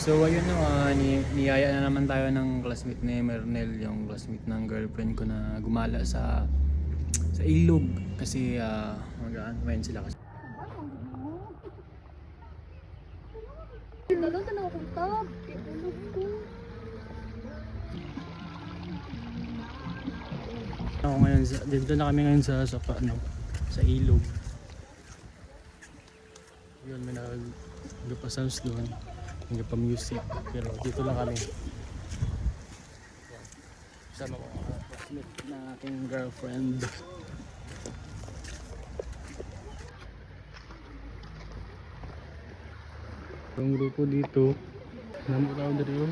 So ayun no, niyaya na naman tayo ng classmate ni Mernel, yung classmate ng girlfriend ko na gumala sa ilog kasi magaan sila kasi. Dagan ka na akong tab. Ako ngayon dito na kami ngayon sa sa ilog. Yun, may nagpa-sounds doon, nagpa-music, pero dito lang kami. Kasama ko ang classmate na aking girlfriend. Yung grupo dito, namo tao dari yun.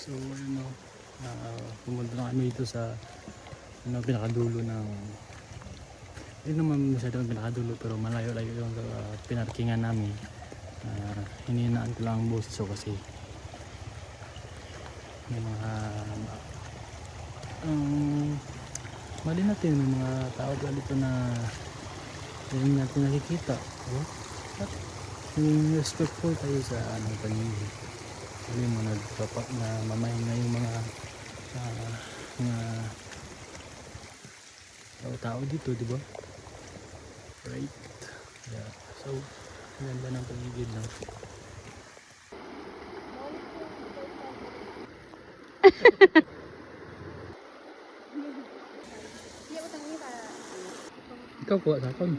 So ano, pumunta na kami dito sa pinakadulo ng hindi naman masyadong pinakadulo pero malayo-layo yung pinarkingan namin. Hininaan ko lang ang boses ko kasi may mga mali natin may mga tao dito na hindi natin nakikita. Yung respectful tayo sa paligid. Hindi mo nagpapak na mamahinga yung mga tao dito, di ba? Right? Yeah. So, ganda ng paligid lang. Ikaw kuha sa akin.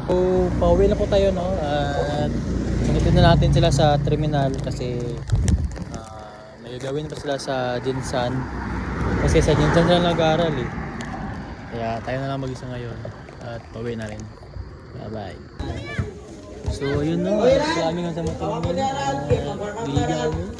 So, pauwi na po tayo, no? At sunodin na natin sila sa terminal kasi may gagawin pa sila sa Jinsan. Kasi sa Jinsan sila nag-aaral eh. Kaya tayo na lang mag-isa ngayon at pauwi na rin. Bye bye. So, ayun no. Maraming ang sama-sama. Biligan kami.